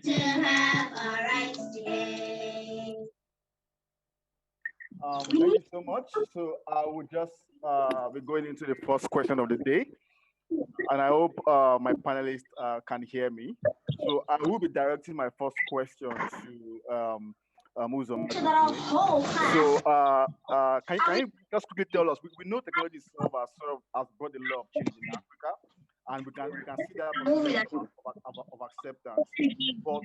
to have a right day. Thank you so much. So I would just be going into the first question of the day, and I hope my panelists can hear me. So I will be directing my first question to Uzoma. So can you just quickly tell us? We know technology itself has brought a lot of change in Africa, and we can see that of acceptance. But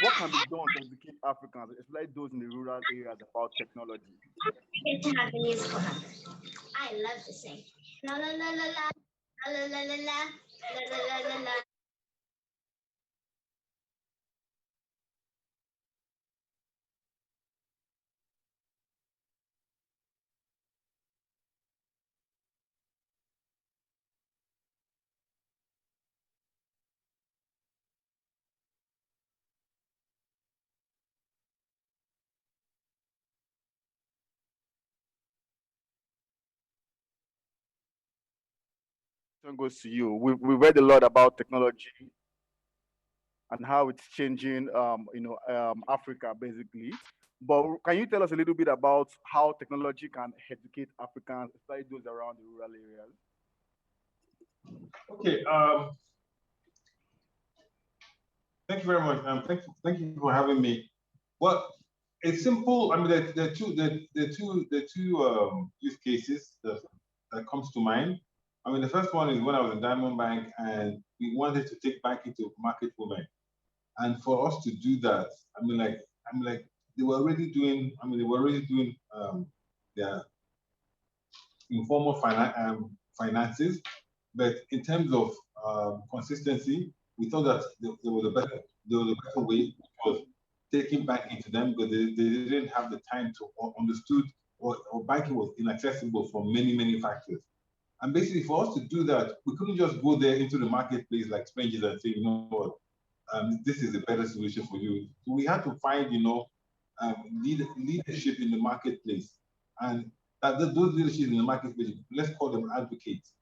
what can be done to educate Africans, especially those in the rural areas, about technology? I love to sing. La la la la la la la la la la la la. Goes to you. We read a lot about technology and how it's changing, Africa basically. But can you tell us a little bit about how technology can educate Africans, especially those around the rural areas? Okay. Thank you very much. Thank you for having me. Well, it's simple. I mean, the two use cases that comes to mind. I mean, the first one is when I was in Diamond Bank and we wanted to take banking to market women. And for us to do that, I mean, they were already doing, their informal finances, but in terms of consistency, we thought that there was a better way, which was taking banking to them, because they didn't have the time to understood, or banking was inaccessible for many factors. And basically, for us to do that, we couldn't just go there into the marketplace like strangers and say, you know what, this is a better solution for you. So we had to find, leadership in the marketplace, and those leadership in the marketplace, let's call them advocates,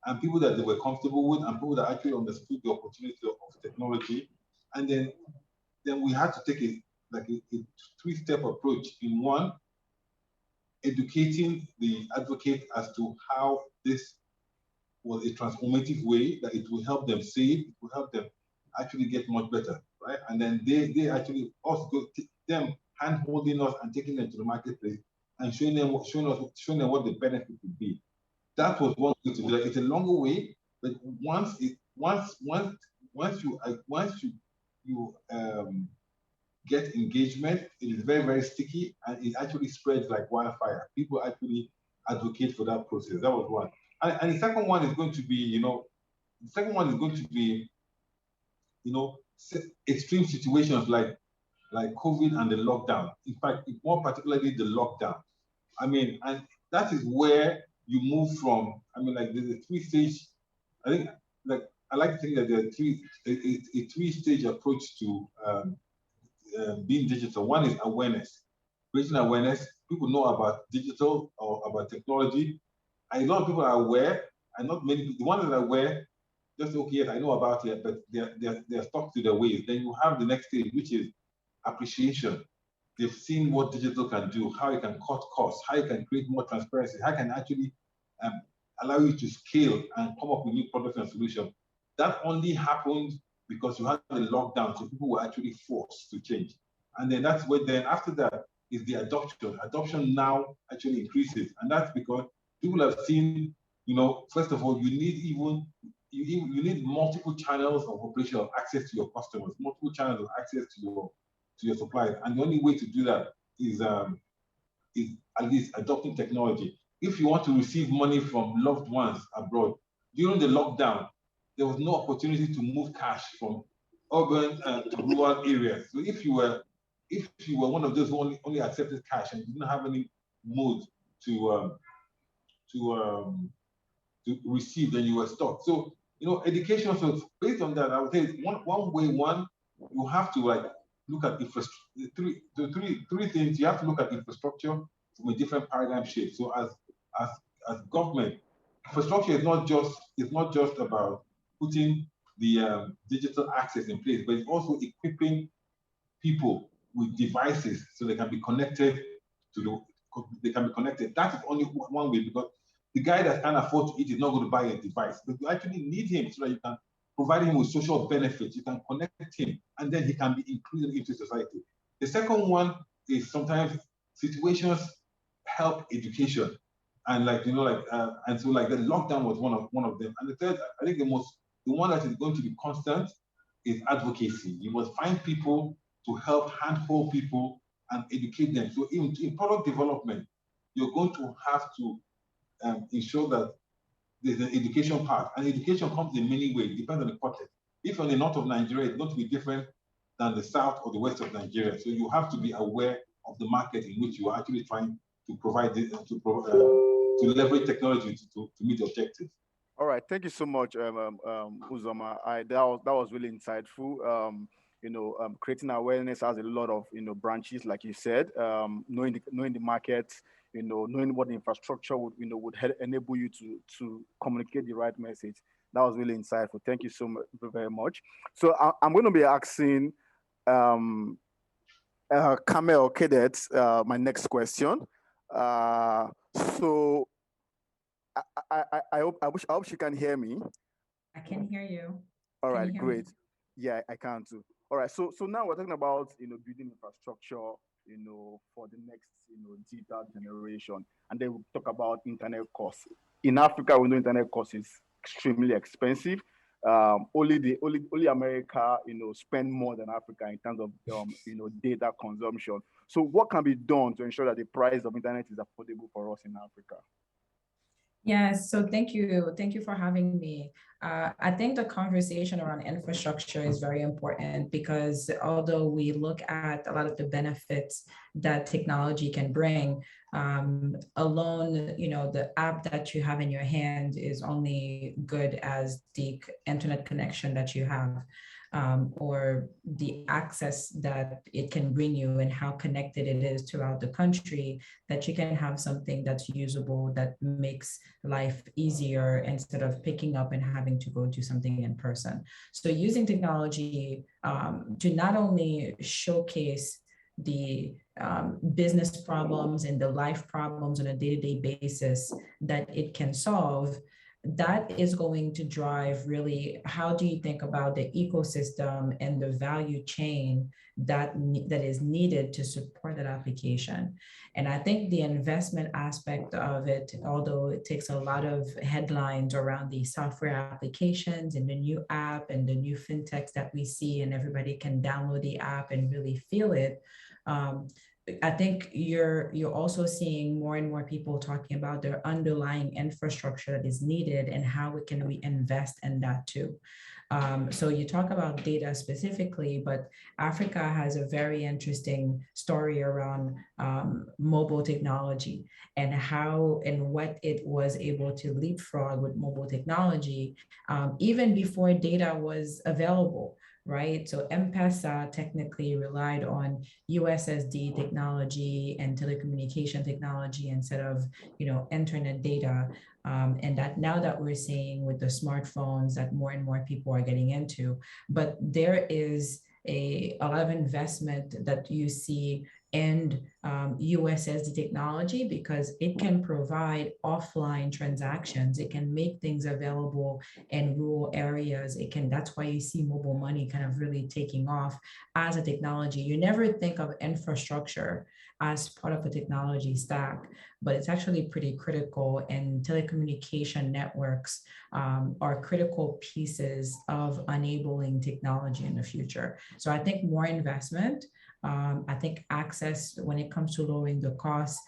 and people that they were comfortable with, and people that actually understood the opportunity of technology. And then we had to take a three-step approach. In one, educating the advocate as to how this was a transformative way, that it will help them save, it will help them actually get much better, right? And then they actually also go them hand-holding us and taking them to the marketplace and showing them what the benefit would be. That was one way to do that. It's a longer way, but once you get engagement, it is very sticky, and it actually spreads like wildfire. People actually advocate for that process. That was one. And the second one is going to be, extreme situations like COVID and the lockdown. In fact, more particularly the lockdown. I mean, and that is where you move from. I mean, like there's a three-stage. I think, I like to think that there are a three-stage approach to being digital. One is awareness, raising awareness. People know about digital or about technology, and a lot of people are aware, and not many people. The ones that are aware, just okay, yes, I know about it, but they're stuck to their ways. Then you have the next stage, which is appreciation. They've seen what digital can do, how it can cut costs, how it can create more transparency, how it can actually allow you to scale and come up with new products and solutions. That only happened because you had the lockdown, so people were actually forced to change. And then that's where, then after that is the adoption. Adoption now actually increases, and that's because people have seen, first of all, you need multiple channels of operation, of access to your customers, multiple channels of access to your suppliers, and the only way to do that is at least adopting technology. If you want to receive money from loved ones abroad, during the lockdown, there was no opportunity to move cash from urban to rural areas. So if you were one of those who only accepted cash and didn't have any mode to receive, then you were stuck. So education. So based on that, I would say one you have to look at three things. You have to look at infrastructure from a different paradigm shift. So as government, infrastructure is not just about putting the digital access in place, but it's also equipping people with devices so they can be connected That is only one way, because the guy that can't afford to eat is not going to buy a device, but you actually need him so that you can provide him with social benefits. You can connect him, and then he can be included into society. The second one is sometimes situations help education, and and so like the lockdown was one of them. And the third, I think the one that is going to be constant is advocacy. You must find people to help handhold people and educate them. So in product development, you're going to have to ensure that there's an education part. And education comes in many ways, depends on the context. If you're in the north of Nigeria, it's going to be different than the south or the west of Nigeria. So you have to be aware of the market in which you are actually trying to provide this, to leverage technology to meet the objectives. All right, thank you so much, Uzoma. That was really insightful. Creating awareness has a lot of branches, like you said. Knowing the market, knowing what the infrastructure would enable you to communicate the right message. That was really insightful. Thank you so much, very much. So I'm going to be asking Carmelle, Cadet, my next question. So I hope she can hear me. I can hear you. All right, great. Yeah, I can too. All right, so now we're talking about building infrastructure for the next digital generation, and then we'll talk about internet costs. In Africa, we know internet costs is extremely expensive. Only America spend more than Africa in terms of data consumption. So what can be done to ensure that the price of internet is affordable for us in Africa? Yes, so thank you for having me. I think the conversation around infrastructure is very important, because although we look at a lot of the benefits that technology can bring, alone, the app that you have in your hand is only good as the internet connection that you have. Or the access that it can bring you and how connected it is throughout the country, that you can have something that's usable, that makes life easier instead of picking up and having to go do something in person. So using technology to not only showcase the business problems and the life problems on a day-to-day basis that it can solve, that is going to drive really, how do you think about the ecosystem and the value chain that is needed to support that application. And I think the investment aspect of it, although it takes a lot of headlines around the software applications and the new app and the new fintechs that we see, and everybody can download the app and really feel it, I think you're also seeing more and more people talking about their underlying infrastructure that is needed and how can we invest in that too. So you talk about data specifically, but Africa has a very interesting story around mobile technology and how and what it was able to leapfrog with mobile technology, even before data was available. Right, so M-Pesa technically relied on USSD technology and telecommunication technology instead of, internet data, and that now that we're seeing with the smartphones that more and more people are getting into, but there is a lot of investment that you see in USSD technology, because it can provide offline transactions. It can make things available in rural areas. That's why you see mobile money kind of really taking off as a technology. You never think of infrastructure as part of a technology stack, but it's actually pretty critical, and telecommunication networks are critical pieces of enabling technology in the future. So I think more investment, I think access when it comes to lowering the costs,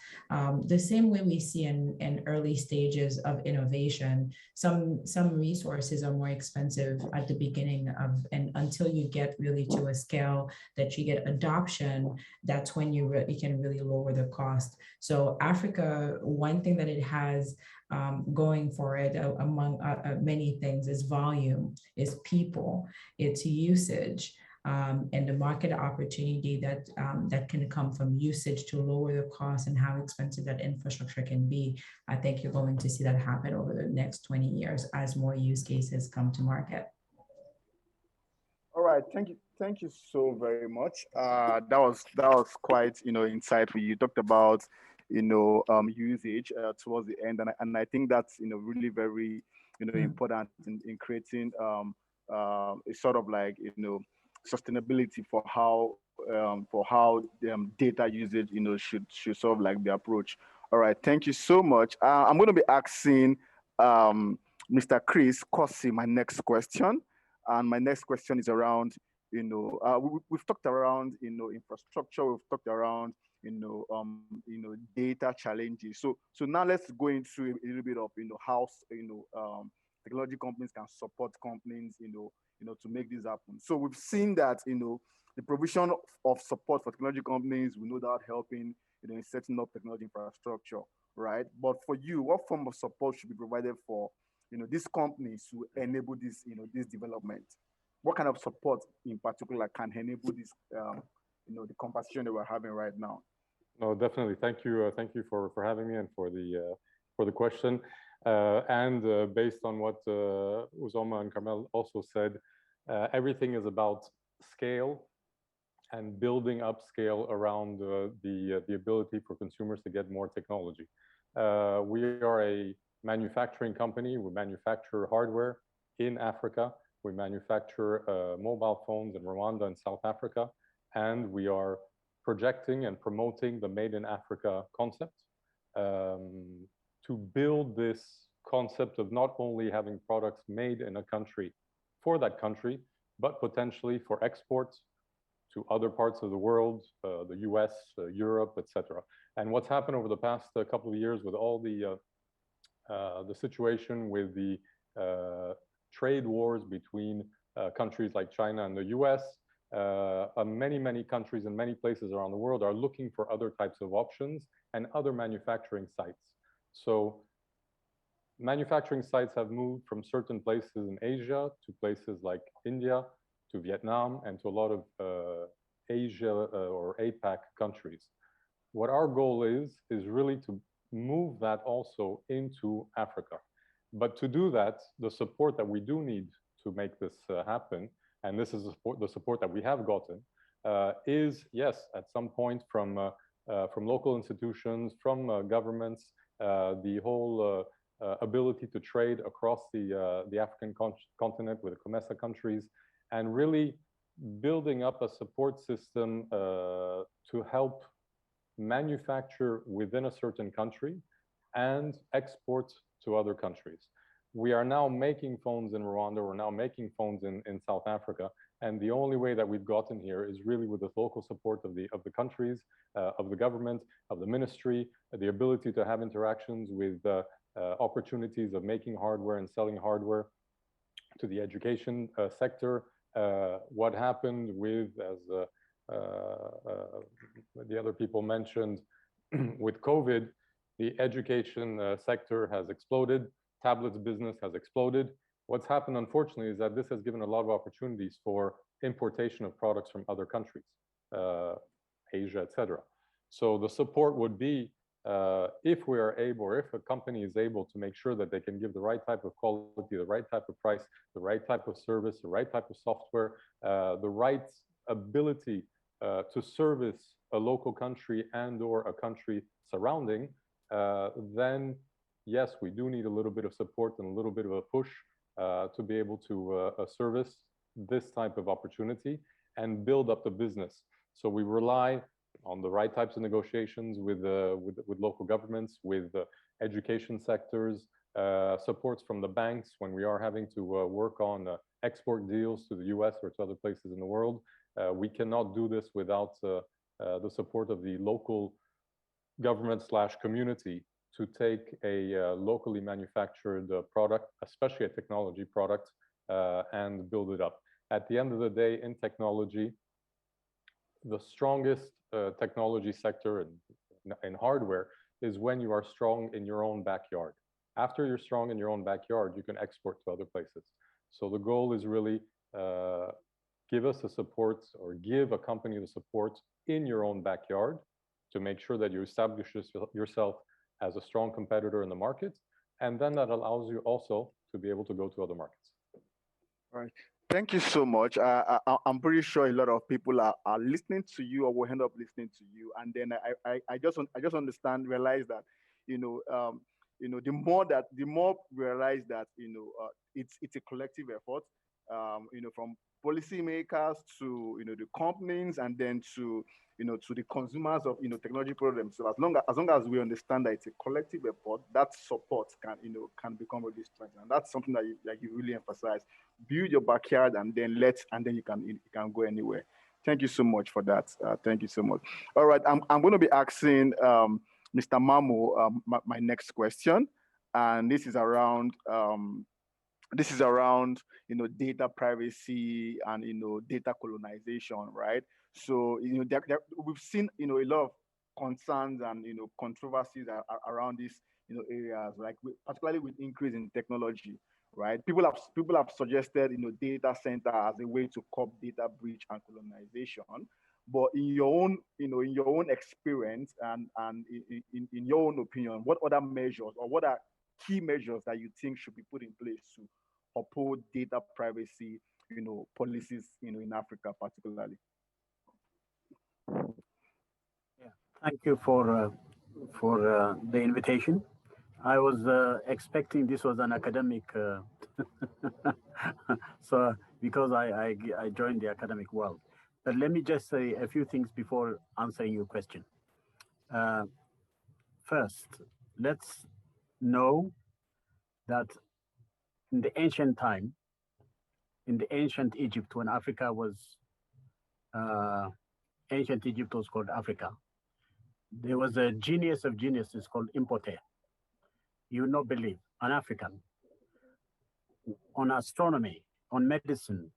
the same way we see in early stages of innovation, some resources are more expensive at the beginning and until you get really to a scale that you get adoption, that's when you can really lower the cost. So Africa, one thing that it has going for it among many things is volume, is people, it's usage. And the market opportunity that can come from usage to lower the cost and how expensive that infrastructure can be. I think you're going to see that happen over the next 20 years as more use cases come to market. right, thank you so very much. That was quite insightful. You talked about usage towards the end, and I think that's really very important in creating a sort of like sustainability for how data usage should sort of like be approached. All right, thank you so much. I'm going to be asking Mr. Chris Corsi my next question. And my next question is around, we've talked around, infrastructure. We've talked around, data challenges. So now let's go into a little bit of, how, technology companies can support companies, to make this happen. So we've seen that, the provision of support for technology companies, we know that helping, in setting up technology infrastructure, right? But for you, what form of support should be provided for these companies to enable this, this development? What kind of support in particular can enable this, the conversation that we're having right now? No, definitely. Thank you for having me and for the question. Based on what Uzoma and Carmelle also said, everything is about scale and building up scale around the ability for consumers to get more technology. We are a manufacturing company. We manufacture hardware in Africa. We manufacture mobile phones in Rwanda and South Africa, and we are projecting and promoting the Made in Africa concept to build this concept of not only having products made in a country for that country, but potentially for exports to other parts of the world, the US, Europe, etc. And what's happened over the past couple of years with all the situation with the trade wars between countries like China and the US, many countries and many places around the world are looking for other types of options and other manufacturing sites. So manufacturing sites have moved from certain places in Asia to places like India, to Vietnam, and to a lot of Asia or APAC countries. What our goal is really to move that also into Africa. But to do that, the support that we do need to make this happen, and this is the support that we have gotten, is, yes, at some point from local institutions, from governments, the whole ability to trade across the African continent with the COMESA countries, and really building up a support system to help manufacture within a certain country and export to other countries. We are now making phones in Rwanda, we're now making phones in South Africa, and the only way that we've gotten here is really with the local support of the countries, of the government, of the ministry, the ability to have interactions with opportunities of making hardware and selling hardware to the education sector. What happened with, as the other people mentioned, with COVID, the education sector has exploded, tablets business has exploded. What's happened, unfortunately, is that this has given a lot of opportunities for importation of products from other countries, Asia, etc. So the support would be, if we are able, or if a company is able to make sure that they can give the right type of quality, the right type of price, the right type of service, the right type of software, the right ability to service a local country and or a country surrounding, then yes, we do need a little bit of support and a little bit of a push to be able to service this type of opportunity and build up the business. So we rely on the right types of negotiations with local governments, with education sectors, supports from the banks when we are having to work on export deals to the US or to other places in the world. We cannot do this without the support of the local government / community to take a locally manufactured product, especially a technology product, and build it up. At the end of the day, in technology, the strongest technology sector in hardware is when you are strong in your own backyard. After you're strong in your own backyard, you can export to other places. So the goal is really give us the support, or give a company the support in your own backyard to make sure that you establish yourself as a strong competitor in the market. And then that allows you also to be able to go to other markets. All right. Thank you so much. I'm pretty sure a lot of people are listening to you or will end up listening to you. And then I just understand, realize that, the more realize that, it's a collective effort, from policymakers to, the companies, and then to, to the consumers of, technology products. So as long as we understand that it's a collective effort, that support can become really strengthened. And that's something that you really emphasize. Build your backyard, and then you can go anywhere. Thank you so much for that. Thank you so much. All right, I'm going to be asking Mr. Mammo my next question, and this is around data privacy and data colonization, right? So we've seen a lot of concerns and controversies around these areas, like particularly with increase in technology, right? People have suggested data center as a way to curb data breach and colonization. But in your own experience, and in your own opinion, what other measures, or what are key measures that you think should be put in place to uphold data privacy, policies, in Africa particularly? Yeah, thank you for the invitation. I was expecting this was an academic, so because I joined the academic world. But let me just say a few things before answering your question. First, let's know that in the ancient time, in the ancient Egypt, when Africa was, ancient Egypt was called Africa, there was a genius of geniuses called Imhotep. You would not believe, an African, on astronomy, on medicine,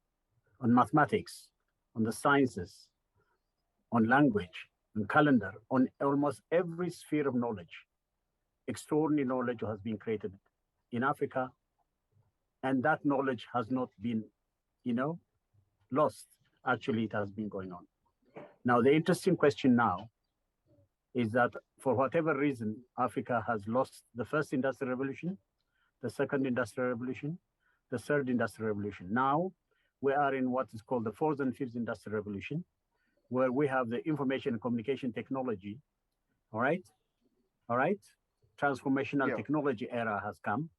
on mathematics, on the sciences, on language, on calendar, on almost every sphere of knowledge. Extraordinary knowledge has been created in Africa, and that knowledge has not been, lost. Actually, it has been going on. Now, the interesting question now is that for whatever reason, Africa has lost the first industrial revolution, the second industrial revolution, the third industrial revolution. Now, we are in what is called the fourth and fifth industrial revolution, where we have the information and communication technology, all right? Transformational technology era has come,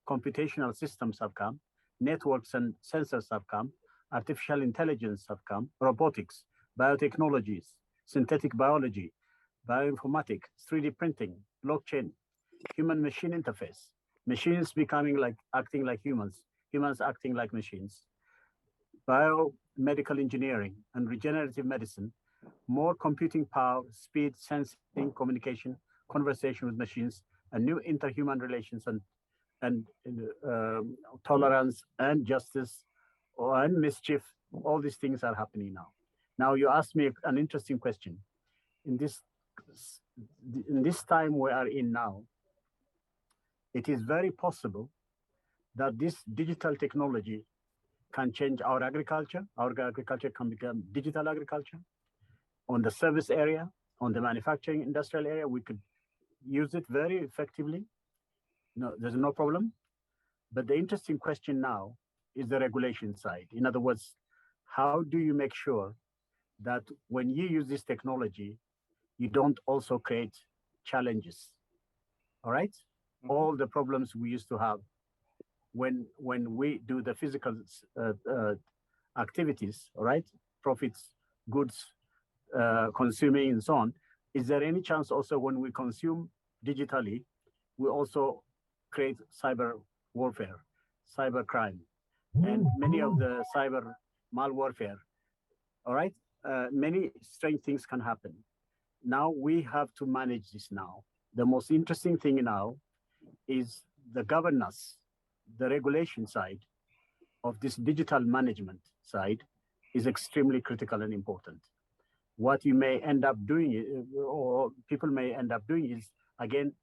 computational systems have come, networks and sensors have come, artificial intelligence have come, robotics, biotechnologies, synthetic biology, bioinformatics, 3D printing, blockchain, human-machine interface, machines acting like humans, humans acting like machines, biomedical engineering and regenerative medicine, more computing power, speed, sensing, communication, conversation with machines, and new interhuman relations and tolerance and justice and mischief. All these things are happening now. Now you asked me an interesting question. In this time we are in now, it is very possible that this digital technology can change our agriculture. Our agriculture can become digital agriculture. On the service area, on the manufacturing industrial area, we could use it very effectively. No, there's no problem. But the interesting question now is the regulation side. In other words, how do you make sure that when you use this technology, you don't also create challenges, all right? Mm-hmm. All the problems we used to have when we do the physical activities, all right? Profits, goods, consuming and so on. Is there any chance also when we consume digitally, we also create cyber warfare, cyber crime, and many of the cyber malwarfare, all right? Many strange things can happen. Now we have to manage this now. The most interesting thing now is the governance, the regulation side of this digital management side is extremely critical and important. What you may end up doing, or people may end up doing, is again,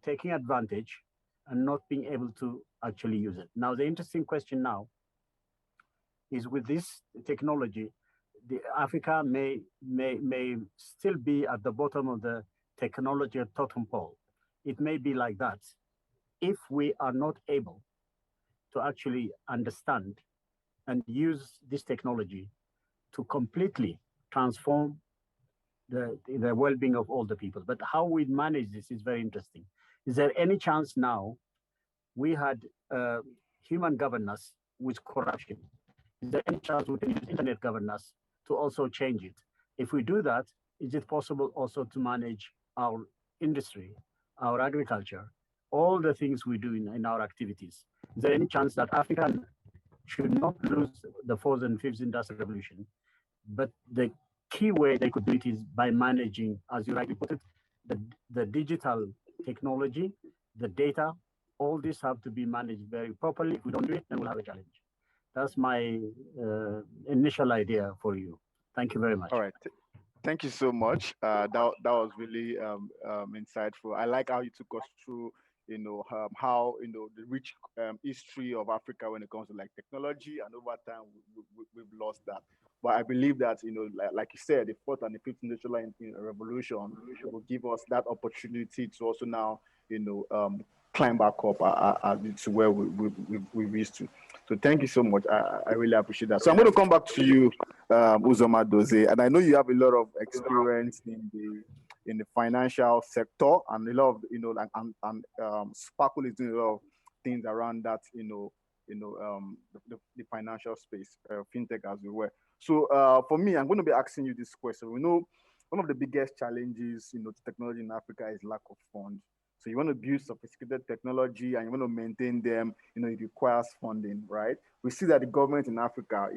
taking advantage and not being able to actually use it. Now, the interesting question now is with this technology, Africa may still be at the bottom of the technology totem pole. It may be like that if we are not able to actually understand and use this technology to completely transform the well-being of all the people. But how we manage this is very interesting. Is there any chance now we had human governance with corruption? Is there any chance we can use internet governance to also change it? If we do that, is it possible also to manage our industry, our agriculture, all the things we do in our activities? Is there any chance that Africa should not lose the fourth and fifth industrial revolution, but the key way they could do it is by managing, as you rightly put it, the digital technology, the data, all this have to be managed very properly. If we don't do it, then we'll have a challenge. That's my initial idea for you. Thank you very much. All right. Thank you so much. That was really insightful. I like how you took us through, how, the rich history of Africa when it comes to like technology, and over time we've lost that. But I believe that, like you said, the fourth and the fifth industrial revolution will give us that opportunity to also now, climb back up to where we reached to. So thank you so much. I really appreciate that. So I'm going to come back to you, Uzoma Dozie, and I know you have a lot of experience in the financial sector, and a lot of and Sparkle is doing a lot of things around that, the financial space, fintech as we were. So for me, I'm going to be asking you this question. We know one of the biggest challenges, to technology in Africa is lack of funds. So you want to build sophisticated technology and you want to maintain them, it requires funding, right? We see that the government in Africa,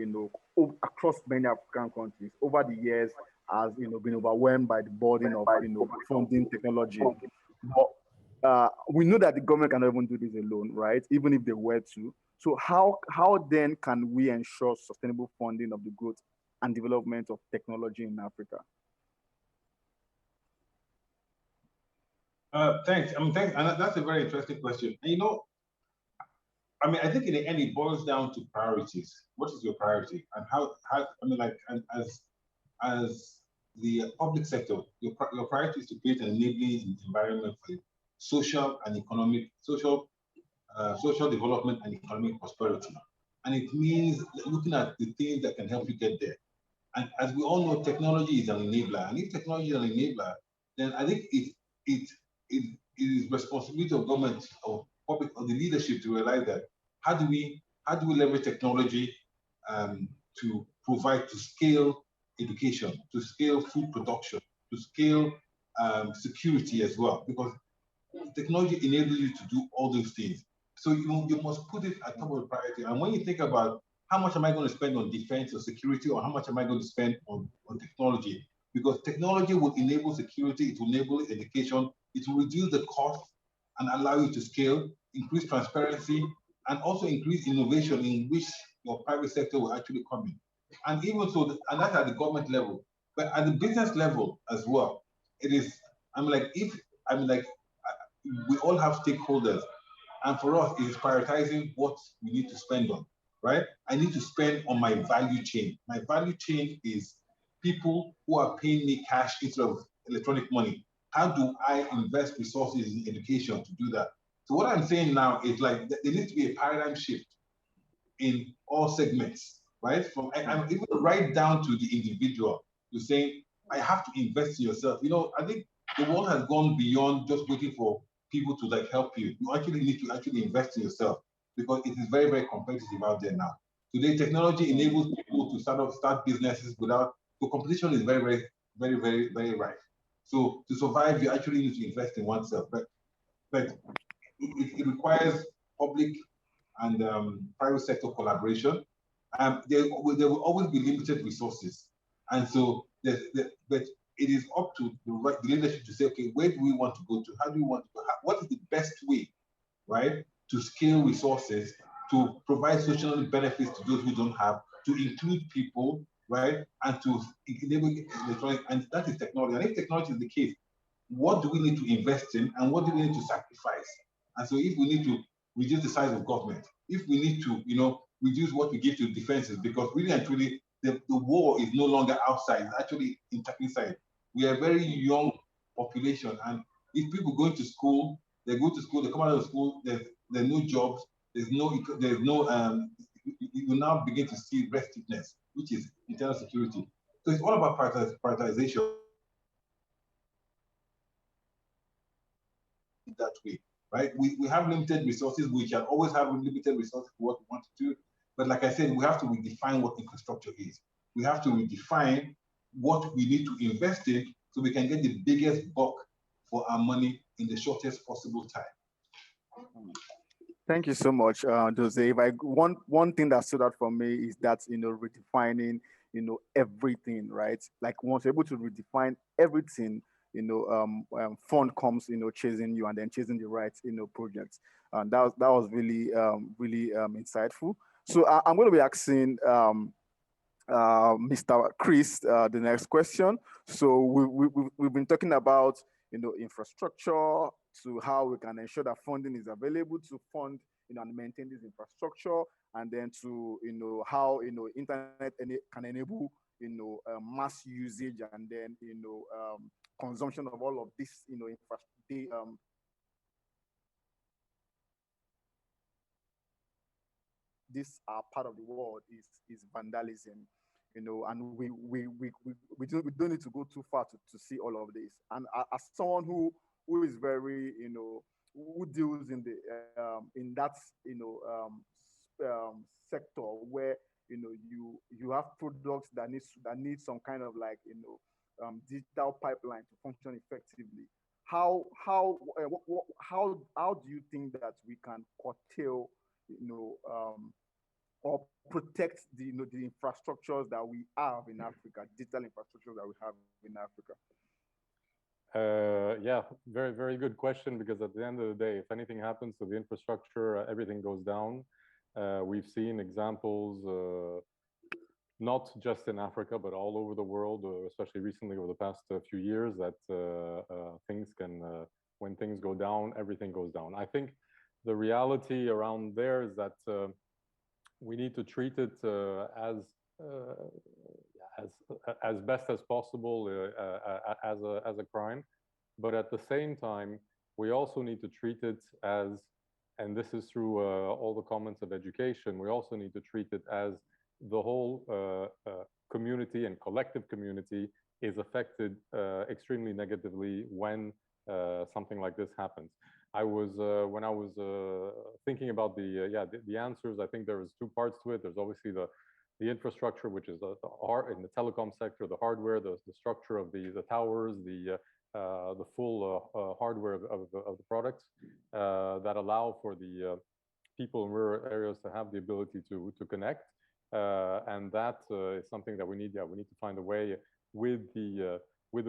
across many African countries over the years has, been overwhelmed by the burden of, funding technology. But we know that the government cannot even do this alone, right? Even if they were to. So how then can we ensure sustainable funding of the growth and development of technology in Africa? Thanks. Thanks. And that's a very interesting question. And, I think in the end, it boils down to priorities. What is your priority? And as the public sector, your priority is to create an enabling environment for social development and economic prosperity. And it means looking at the things that can help you get there. And as we all know, technology is an enabler. And if technology is an enabler, then I think it is responsibility of government or public or the leadership to realize that how do we leverage technology to scale education, to scale food production, to scale security as well, because technology enables you to do all those things. So you must put it at top of the priority. And when you think about how much am I going to spend on defense or security, or how much am I going to spend on technology? Because technology will enable security, it will enable education, it will reduce the cost and allow you to scale, increase transparency, and also increase innovation in which your private sector will actually come in. And even so, and that's at the government level, but at the business level as well, it is, we all have stakeholders, and for us, it is prioritizing what we need to spend on, right? I need to spend on my value chain. My value chain is people who are paying me cash instead of electronic money. How do I invest resources in education to do that? So what I'm saying now is like, there needs to be a paradigm shift in all segments, right? I'm even right down to the individual, to saying, I have to invest in yourself. I think the world has gone beyond just waiting for people to help you. You actually need to actually invest in yourself, because it is very, very competitive out there now. Today, technology enables people to start businesses without, the competition is very, very, very, very, very rife. So to survive, you actually need to invest in oneself. But it requires public and private sector collaboration. There will always be limited resources. And so, but it is up to the leadership to say, okay, where do we want to go to? How do we want to go? What is the best way, right, to scale resources, to provide social benefits to those who don't have, to include people, right, and to enable electronic, and that is technology. And if technology is the case, what do we need to invest in, and what do we need to sacrifice? And so, if we need to reduce the size of government, if we need to, reduce what we give to defenses, because really and truly, the war is no longer outside; it's actually inside. We are a very young population, and if people going to school, they go to school, they come out of school, there's no jobs, there's no you now begin to see restiveness, which is internal security. So it's all about prioritization that way, right? We have limited resources. We can always have limited resources for what we want to do. But like I said, we have to redefine what infrastructure is. We have to redefine what we need to invest in so we can get the biggest buck for our money in the shortest possible time. Thank you so much, Dozie. One thing that stood out for me is that, redefining, everything, right? Like once you're able to redefine everything, fund comes, chasing you and then chasing the right, projects. And that was really, really insightful. So I'm going to be asking Mr. Chris the next question. So we've been talking about, infrastructure, to how we can ensure that funding is available to fund, and maintain this infrastructure, and then to, how, internet can enable, mass usage, and then, consumption of all of this, infrastructure. This part of the world is vandalism, and we don't need to go too far to see all of this. And as someone who is very, who deals in the in that, sector where, you have products that need some kind of like, digital pipeline to function effectively. How do you think that we can curtail, or protect the, the infrastructures that we have in Africa, digital infrastructures that we have in Africa? Yeah, very, very good question, because at the end of the day, if anything happens to the infrastructure, everything goes down. We've seen examples, not just in Africa, but all over the world, especially recently over the past few years, that things can, when things go down, everything goes down. I think the reality around there is that we need to treat it as best as possible as a crime, but at the same time, we also need to treat it as, and this is through all the comments of education, we also need to treat it as the whole community and collective community is affected extremely negatively when something like this happens. I was when I was thinking about the answers, I think there was two parts to it. There's obviously the infrastructure, which is the in the telecom sector, the hardware, the structure of the towers, the full hardware of the products that allow for the people in rural areas to have the ability to connect, and that is something that we need. Yeah, we need to find a way with the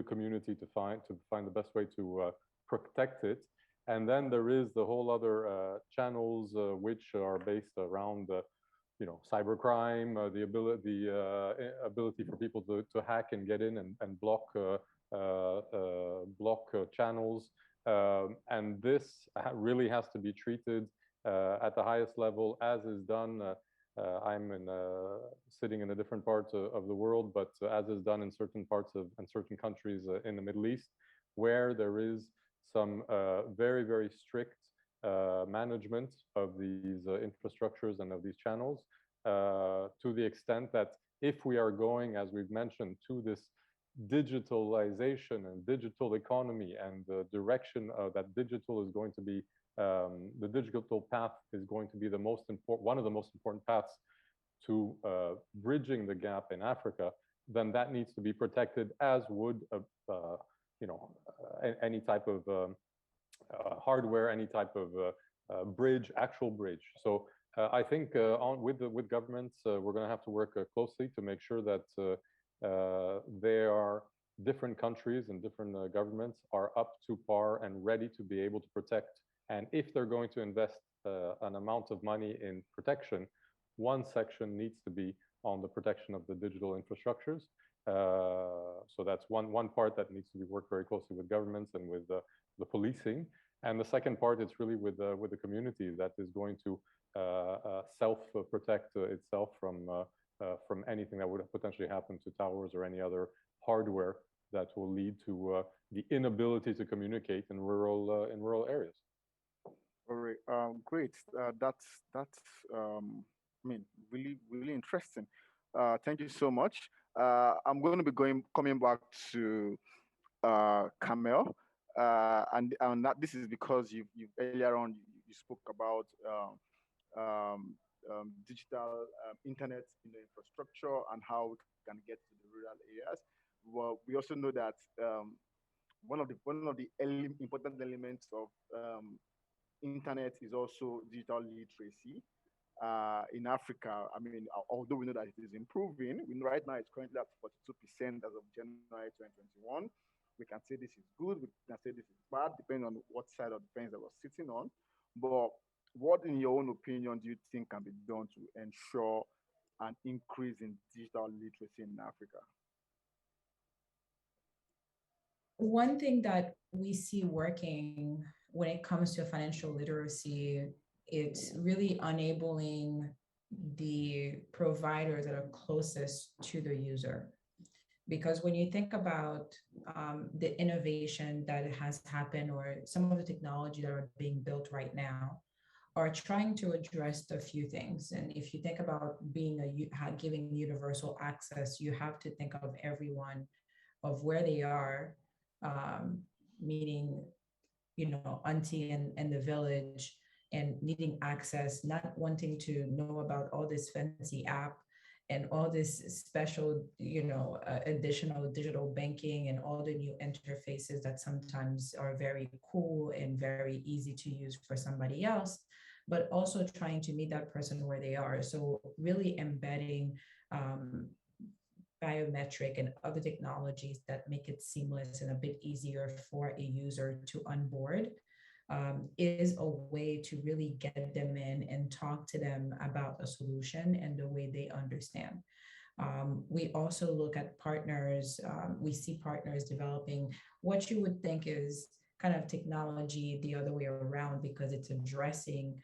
community to find the best way to protect it. And then there is the whole other channels which are based around cybercrime, the ability for people to hack and get in and block channels, and this really has to be treated at the highest level, as is done. I'm sitting in a different part of the world, but as is done in certain parts of and certain countries in the Middle East, where there is some very, very strict management of these infrastructures and of these channels, to the extent that if we are going, as we've mentioned, to this digitalization and digital economy, and the direction that digital is going to be, the digital path is going to be the most important, one of the most important paths to bridging the gap in Africa, then that needs to be protected, as would any type of hardware, any type of bridge, actual bridge. So I think with governments, we're going to have to work closely to make sure that there are different countries and different governments are up to par and ready to be able to protect. And if they're going to invest an amount of money in protection, one section needs to be on the protection of the digital infrastructures. So that's one part that needs to be worked very closely with governments and with the policing. And the second part is really with the community that is going to self-protect itself from anything that would potentially happen to towers or any other hardware that will lead to the inability to communicate in rural areas. All right, great. That's I mean, really, really interesting. Thank you so much. I'm going to be coming back to Carmelle, and this is because you earlier on you spoke about digital internet infrastructure and how we can get to the rural areas. Well, we also know that one of the important elements of internet is also digital literacy. In Africa, I mean, although we know that it is improving, right now it's currently at 42% as of January 2021. We can say this is good, we can say this is bad, depending on what side of the fence that we're sitting on. But what, in your own opinion, do you think can be done to ensure an increase in digital literacy in Africa? One thing that we see working when it comes to financial literacy, it's really enabling the providers that are closest to the user. Because when you think about the innovation that has happened or some of the technology that are being built right now, are trying to address a few things. And if you think about giving universal access, you have to think of everyone, of where they are, meaning, auntie in the village, and needing access, not wanting to know about all this fancy app and all this special, additional digital banking and all the new interfaces that sometimes are very cool and very easy to use for somebody else, but also trying to meet that person where they are. So really embedding biometric and other technologies that make it seamless and a bit easier for a user to onboard is a way to really get them in and talk to them about a solution and the way they understand. We also look at partners. We see partners developing what you would think is kind of technology the other way around, because it's addressing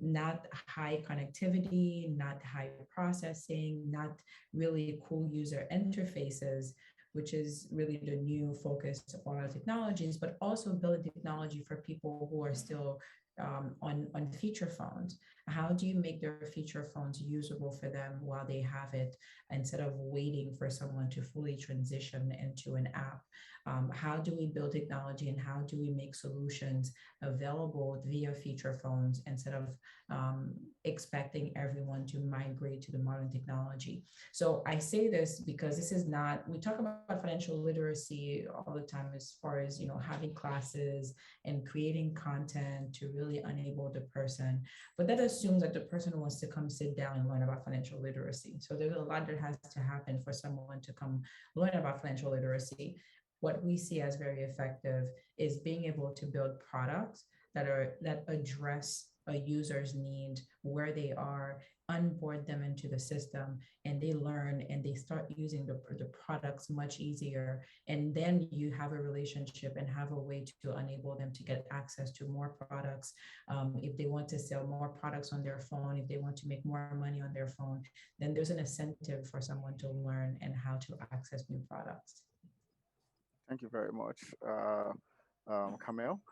not high connectivity, not high processing, not really cool user interfaces, which is really the new focus of our technologies, but also building technology for people who are still on feature phones. How do you make their feature phones usable for them while they have it, instead of waiting for someone to fully transition into an app? How do we build technology, and how do we make solutions available via feature phones instead of expecting everyone to migrate to the modern technology? So I say this because this is not, we talk about financial literacy all the time as far as, having classes and creating content to really enable the person. But that assumes that the person wants to come sit down and learn about financial literacy. So there's a lot that has to happen for someone to come learn about financial literacy. What we see as very effective is being able to build products that address a user's need where they are, onboard them into the system, and they learn and they start using the products much easier. And then you have a relationship and have a way to enable them to get access to more products. If they want to sell more products on their phone, if they want to make more money on their phone, then there's an incentive for someone to learn and how to access new products. Thank you very much, Carmelle.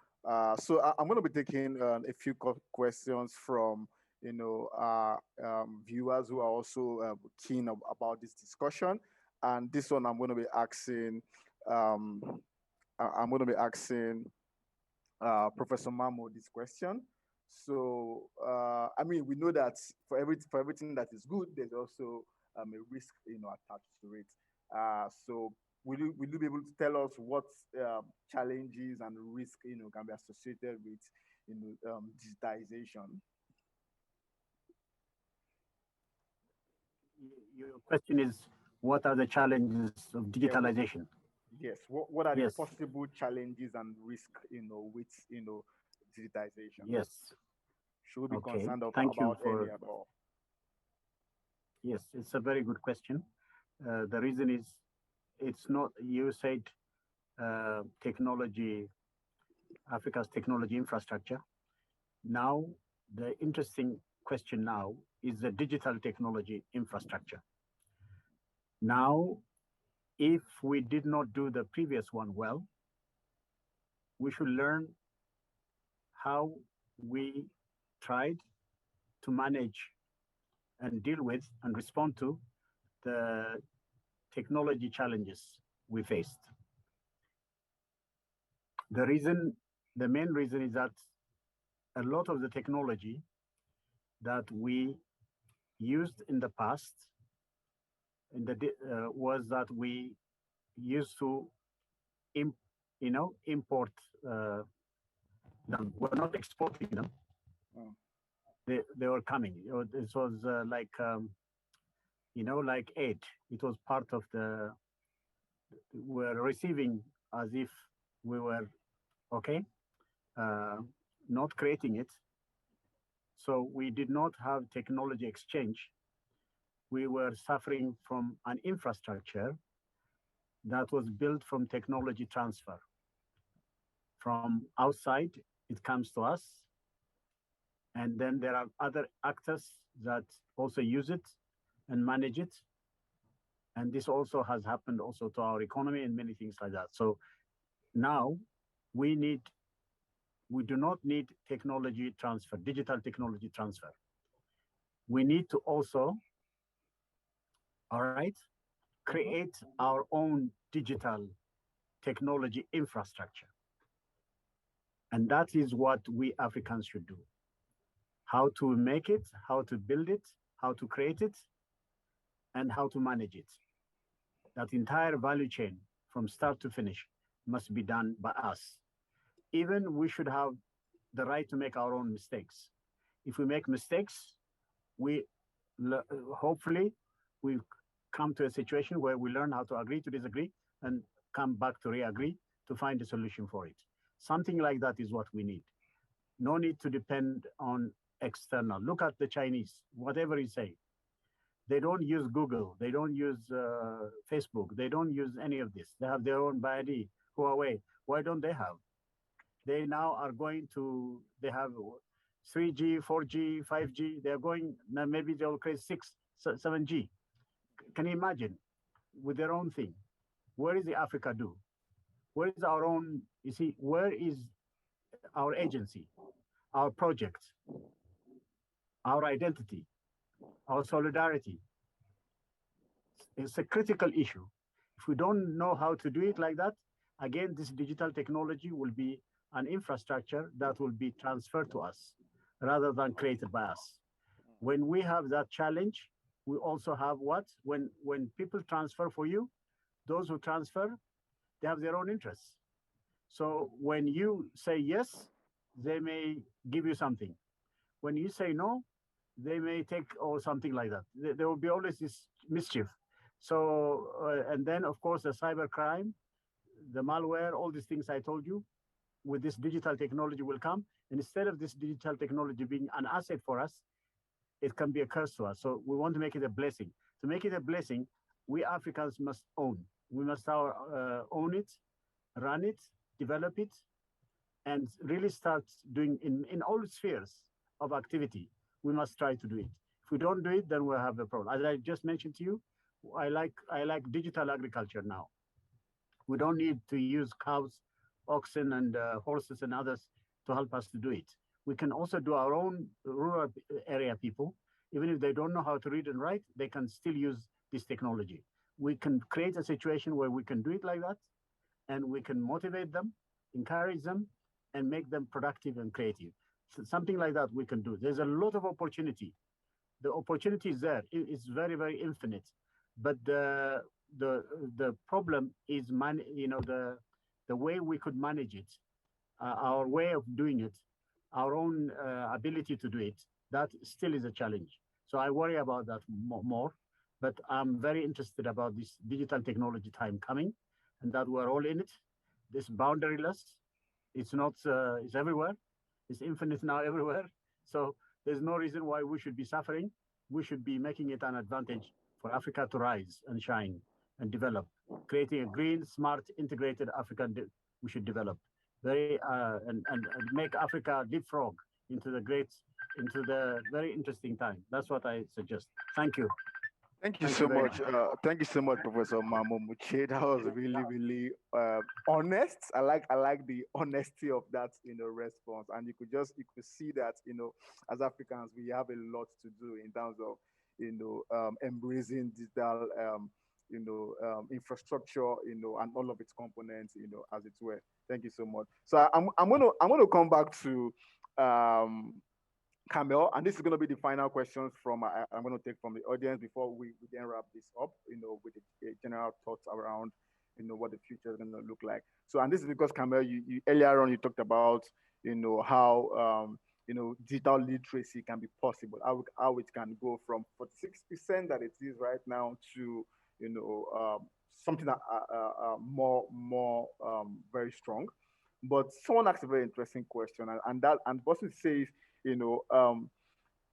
So I'm going to be taking a few questions from viewers who are also keen about this discussion. And this one I'm going to be asking Professor Mammo this question. So I mean, we know that for everything that is good, there's also a risk attached to it. So will you be able to tell us what challenges and risk can be associated with digitization? Your question is, what are the challenges of digitalization? Yes. What are the possible challenges and risk with digitization? Yes. Should we be concerned about any at all? Yes, it's a very good question. The reason is, it's not, you said technology, Africa's technology infrastructure. Now, the interesting question now is the digital technology infrastructure. Now, if we did not do the previous one well, we should learn how we tried to manage and deal with and respond to the technology challenges we faced. The main reason is that a lot of the technology that we used in the past was that we used to import them. We're not exporting them. Oh. They were coming. This was like aid. It was part of we're receiving as if we were not creating it. So we did not have technology exchange. We were suffering from an infrastructure that was built from technology transfer. From outside, it comes to us. And then there are other actors that also use it and manage it. And this also has happened also to our economy and many things like that. So now we do not need technology transfer, digital technology transfer. We need to also, create our own digital technology infrastructure. And that is what we Africans should do. How to make it, how to build it, how to create it, and how to manage it. That entire value chain from start to finish must be done by us. Even we should have the right to make our own mistakes. If we make mistakes, hopefully we come to a situation where we learn how to agree to disagree and come back to re-agree to find a solution for it. Something like that is what we need. No need to depend on external. Look at the Chinese, whatever you say. They don't use Google. They don't use Facebook. They don't use any of this. They have their own BID, Huawei. Why don't they have? They now are they have 3G, 4G, 5G. They're going, now maybe they'll create 6, 7G. Can you imagine? With their own thing. Where is the Africa do? Where is our own, you see, where is our agency, our project, our identity, our solidarity? It's a critical issue. If we don't know how to do it like that, again, this digital technology will be an infrastructure that will be transferred to us rather than created by us. When we have that challenge, we also have what? When people transfer for you, those who transfer, they have their own interests. So when you say yes, they may give you something. When you say no, they may take or something like that. There will be always this mischief. So, and then of course the cyber crime, the malware, all these things I told you, with this digital technology will come. And instead of this digital technology being an asset for us, it can be a curse to us. So we want to make it a blessing. To make it a blessing, we Africans must own. We must own it, run it, develop it, and really start doing in all spheres of activity. We must try to do it. If we don't do it, then we'll have a problem. As I just mentioned to you, I like digital agriculture now. We don't need to use cows, oxen, and horses and others to help us to do it. We can also do our own rural area people. Even if they don't know how to read and write, they can still use this technology. We can create a situation where we can do it like that, and we can motivate them, encourage them, and make them productive and creative. So something like that we can do. There's a lot of opportunity. The opportunity is there. It's very, very infinite. But the problem is, the way we could manage it, our way of doing it, our own ability to do it, that still is a challenge. So I worry about that more. But I'm very interested about this digital technology time coming, and that we're all in it. This boundaryless, it's not, it's everywhere. It's infinite now everywhere. So there's no reason why we should be suffering. We should be making it an advantage for Africa to rise and shine and develop, creating a green, smart, integrated Africa we should develop. And make Africa leapfrog into the very interesting time. That's what I suggest. Thank you. Thank you so much. Thank you so much, Professor Mammo Muchie. That was really, really honest. I like the honesty of that, response. And you could see that, as Africans, we have a lot to do in terms of, embracing digital, infrastructure, and all of its components, as it were. Thank you so much. So I'm gonna come back to Carmelle, and this is going to be the final questions from I'm going to take from the audience before we then wrap this up, with the general thoughts around, what the future is going to look like. So, and this is because Carmelle, you earlier on you talked about, how digital literacy can be possible, how it can go from 46% that it is right now to something that more very strong. But someone asked a very interesting question, and the person says, will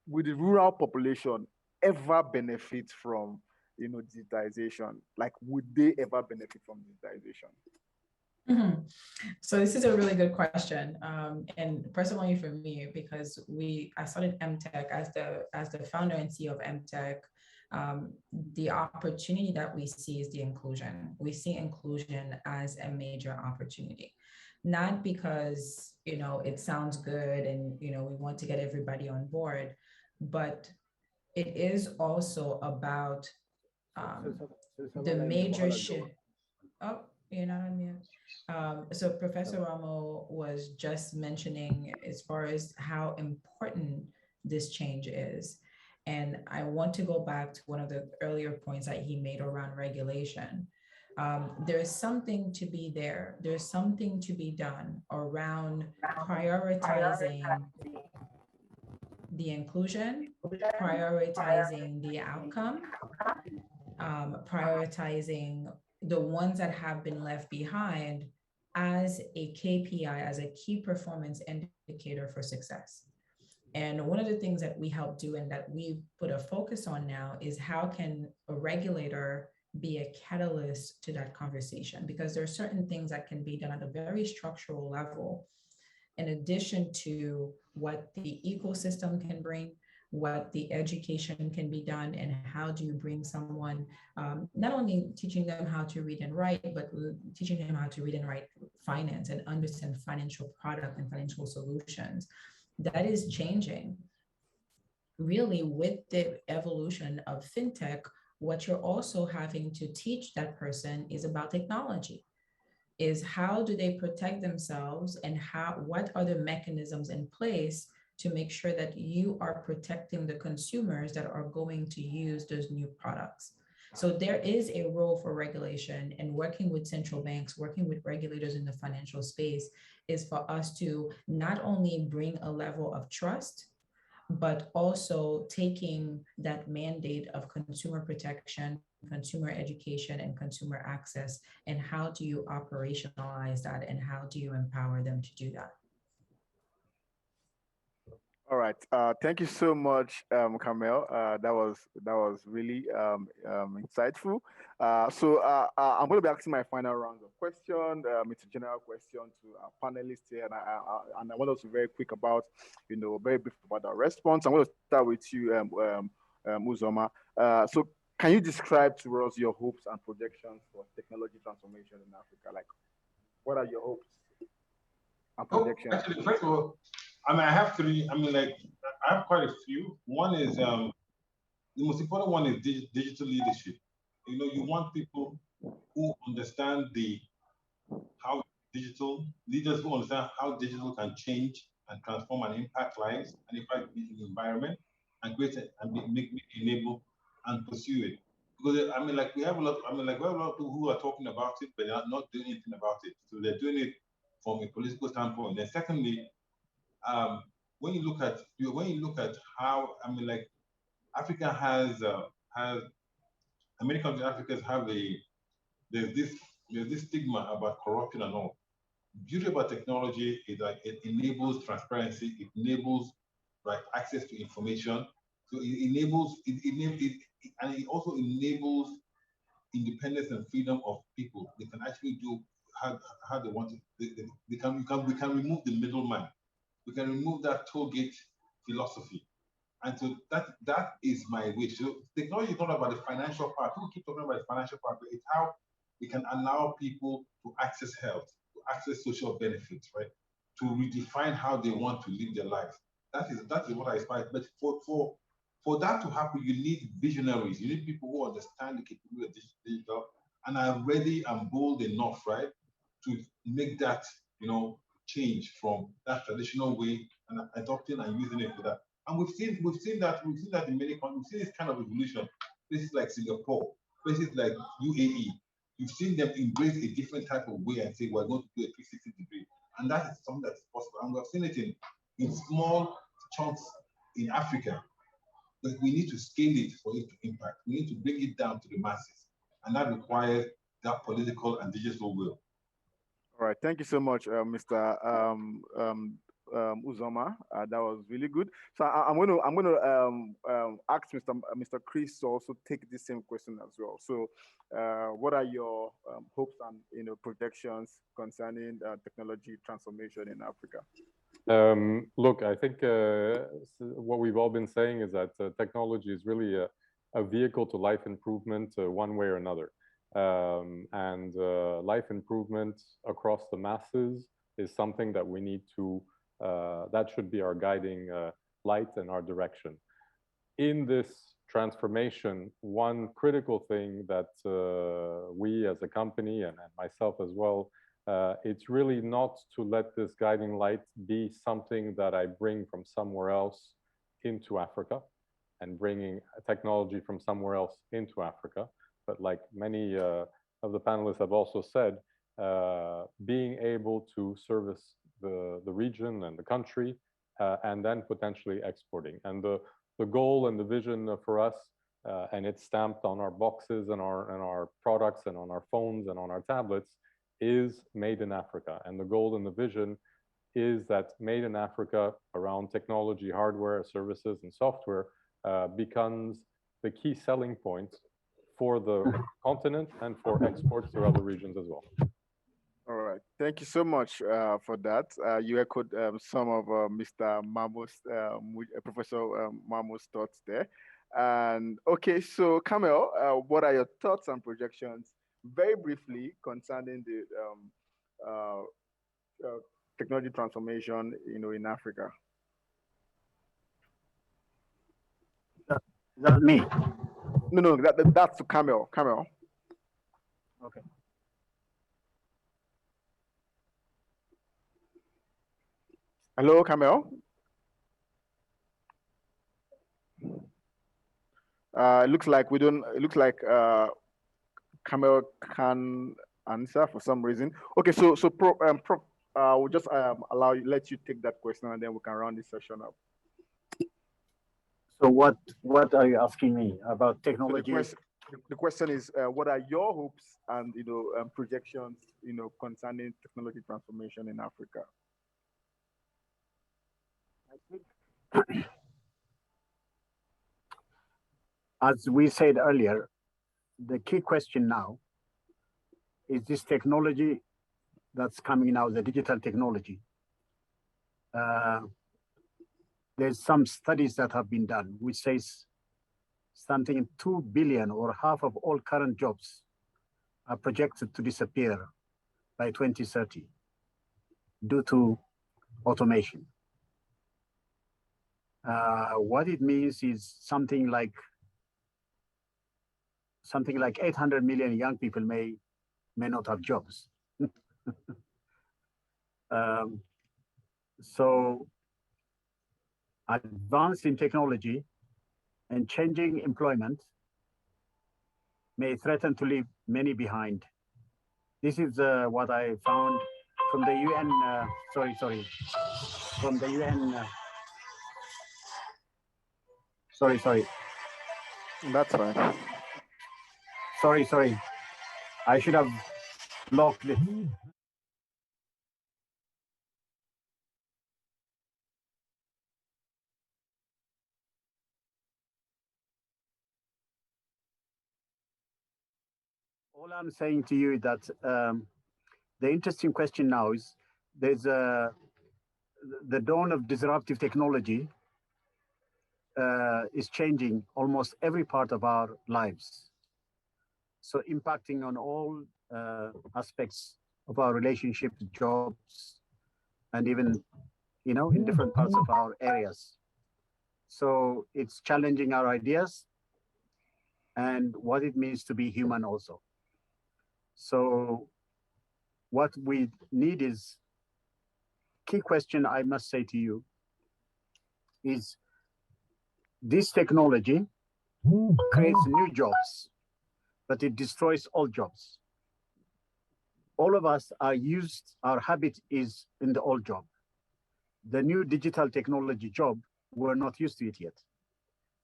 the rural population ever benefit from digitization? Like, would they ever benefit from digitization? Mm-hmm. So this is a really good question, and personally for me, because I started EMTECH as the founder and CEO of EMTECH. The opportunity that we see is the inclusion. We see inclusion as a major opportunity, not because it sounds good and we want to get everybody on board, but it is also about the major shift. Oh, you're not on mute. So Professor Mammo was just mentioning as far as how important this change is. And I want to go back to one of the earlier points that he made around regulation. There's something to be there. There's something to be done around prioritizing the inclusion, prioritizing the outcome, prioritizing the ones that have been left behind as a KPI, as a key performance indicator for success. And one of the things that we help do and that we put a focus on now is how can a regulator be a catalyst to that conversation? Because there are certain things that can be done at a very structural level, in addition to what the ecosystem can bring, what the education can be done, and how do you bring someone, not only teaching them how to read and write, but teaching them how to read and write finance and understand financial product and financial solutions. That is changing. Really, with the evolution of fintech, what you're also having to teach that person is about technology, is how do they protect themselves, and what are the mechanisms in place to make sure that you are protecting the consumers that are going to use those new products. So there is a role for regulation, and working with central banks, working with regulators in the financial space is for us to not only bring a level of trust, but also taking that mandate of consumer protection, consumer education, and consumer access, and how do you operationalize that, and how do you empower them to do that? All right. Thank you so much, Carmelle. That was really insightful. So I'm going to be asking my final round of questions. It's a general question to our panelists here, and I want us to be very quick about, very brief about our response. I'm going to start with you, Uzoma. So can you describe to us your hopes and projections for technology transformation in Africa? Like, what are your hopes and projections? Actually, first of all, I have three. I have quite a few. One is the most important one is digital leadership. You want people who understand how digital leaders who understand how digital can change and transform and impact lives and impact the environment and create it and enable and pursue it. Because we have a lot. We have a lot of people who are talking about it, but they are not doing anything about it. So they're doing it from a political standpoint. Then secondly, when you look at how Africa has many countries in Africa have there's this stigma about corruption and all. The beauty about technology is that it enables transparency, it enables access to information. So and it also enables independence and freedom of people. They can actually do how they want it. We can remove the middleman. We can remove that toll gate philosophy. And so that is my wish. So technology is not about the financial part. People keep talking about the financial part, but it's how we can allow people to access health, to access social benefits, right? To redefine how they want to live their lives. That is what I aspire. But for For that to happen, you need visionaries. You need people who understand the capability of digital and are ready and bold enough, right, to make that, change from that traditional way and adopting and using it for that. And we've seen that in many countries. We've seen this kind of evolution. Places like Singapore, places like UAE. You've seen them embrace a different type of way and say we're going to do a 360 degree, and that is something that's possible. And we've seen it in small chunks in Africa. But we need to scale it for it to impact. We need to bring it down to the masses, and that requires that political and digital will. All right, thank you so much, Mr. Uzoma. That was really good. So I'm going to ask Mr. Chris to also take the same question as well. So, what are your hopes and projections concerning technology transformation in Africa? Look, I think what we've all been saying is that technology is really a vehicle to life improvement one way or another. And life improvement across the masses is something that we need to, that should be our guiding light and our direction. In this transformation, one critical thing that we as a company and myself as well, it's really not to let this guiding light be something that I bring from somewhere else into Africa and bringing technology from somewhere else into Africa. But like many of the panelists have also said, being able to service the region and the country and then potentially exporting. And the goal and the vision for us, and it's stamped on our boxes and our products and on our phones and on our tablets, is made in Africa. And the goal and the vision is that made in Africa around technology, hardware, services, and software becomes the key selling point for the continent and for exports to other regions as well. All right, thank you so much for that. You echoed some of Mr. Mammo's, Professor Mammo's thoughts there. And okay, so Carmelle, what are your thoughts and projections, very briefly, concerning the technology transformation, in Africa? Is that me? No, that's to Carmelle. Carmelle. Okay. Hello, Carmelle. It looks like we don't. It looks like Carmelle can answer for some reason. Okay, so we'll just let you take that question, and then we can round this session up. So what are you asking me about technology? So the question is, what are your hopes and projections, concerning technology transformation in Africa? I think, as we said earlier, the key question now is this technology that's coming now, the digital technology. There's some studies that have been done which says something 2 billion or half of all current jobs are projected to disappear by 2030 due to automation. What it means is something like 800 million young people may not have jobs. So advance in technology and changing employment may threaten to leave many behind. This is what I found from the UN, from the UN, sorry. That's fine. Sorry. I should have blocked it. All I'm saying to you is that the interesting question now is there's the dawn of disruptive technology is changing almost every part of our lives. So impacting on all aspects of our relationship, jobs, and even, in different parts of our areas. So it's challenging our ideas and what it means to be human also. So what we need is, key question I must say to you is, this technology creates new jobs, but it destroys old jobs. All of us are used, our habit is in the old job. The new digital technology job, we're not used to it yet.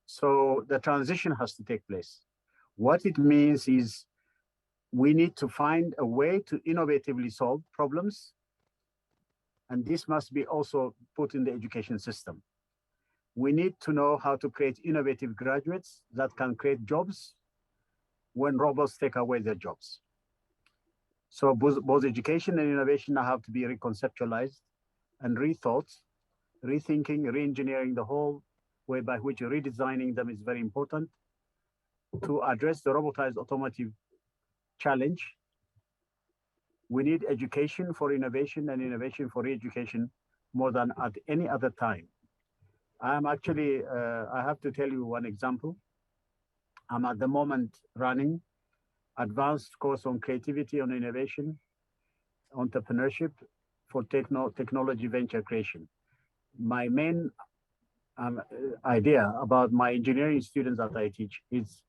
So the transition has to take place. What it means is we need to find a way to innovatively solve problems. And this must be also put in the education system. We need to know how to create innovative graduates that can create jobs when robots take away their jobs. So both education and innovation have to be reconceptualized and rethought, rethinking, re-engineering the whole way by which redesigning them is very important to address the robotized automotive challenge. We need education for innovation and innovation for re-education more than at any other time. I'm actually, I have to tell you one example. I'm at the moment running advanced course on creativity, on innovation, entrepreneurship for technology venture creation. My main idea about my engineering students that I teach is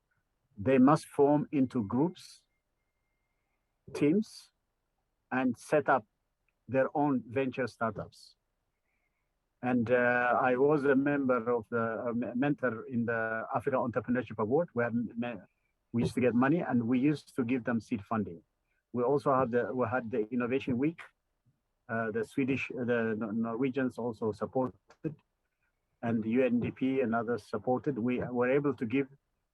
they must form into groups, teams, and set up their own venture startups. And I was a member of the mentor in the Africa Entrepreneurship Award, where we used to get money and we used to give them seed funding. We also had the Innovation Week. The Norwegians also supported, and the UNDP and others supported. We were able to give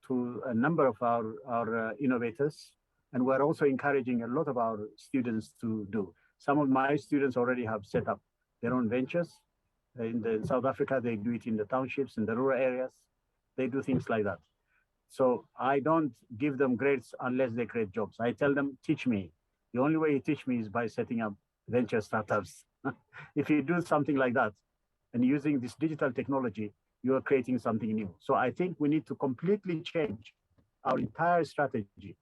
to a number of our innovators, and we're also encouraging a lot of our students to do. Some of my students already have set up their own ventures. In South Africa, they do it in the townships, in the rural areas. They do things like that. So I don't give them grades unless they create jobs. I tell them, teach me. The only way you teach me is by setting up venture startups. If you do something like that and using this digital technology, you are creating something new. So I think we need to completely change our entire strategy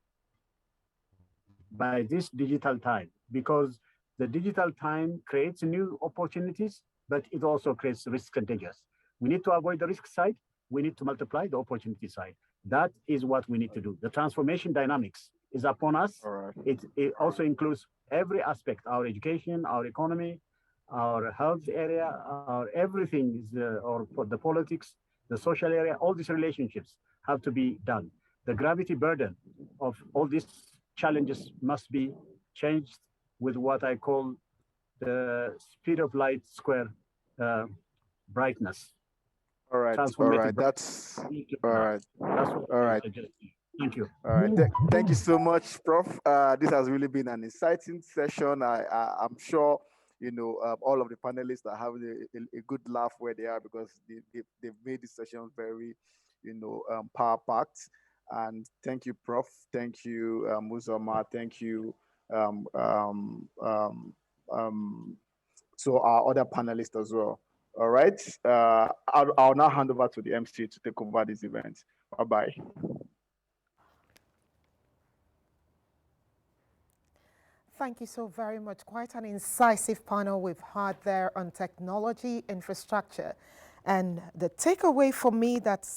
by this digital time, because the digital time creates new opportunities, but it also creates risks and dangers. We need to avoid the risk side. We need to multiply the opportunity side. That is what we need to do. The transformation dynamics is upon us. All right. It also includes every aspect, our education, our economy, our health area, our everything is, or for the politics, the social area, all these relationships have to be done. The gravity burden of all these challenges must be changed with what I call the speed of light square brightness. All right. All right. That's all right. That's what all right. Thank you. All right. Thank you so much, Prof. This has really been an exciting session. I'm sure all of the panelists are having a good laugh where they are, because they've made this session very, power packed. And thank you, Prof. Thank you, Uzoma. Thank you to our other panelists as well. All right. I'll now hand over to the MC to take over this event. Bye-bye. Thank you so very much. Quite an incisive panel we've had there on technology infrastructure. And the takeaway for me that's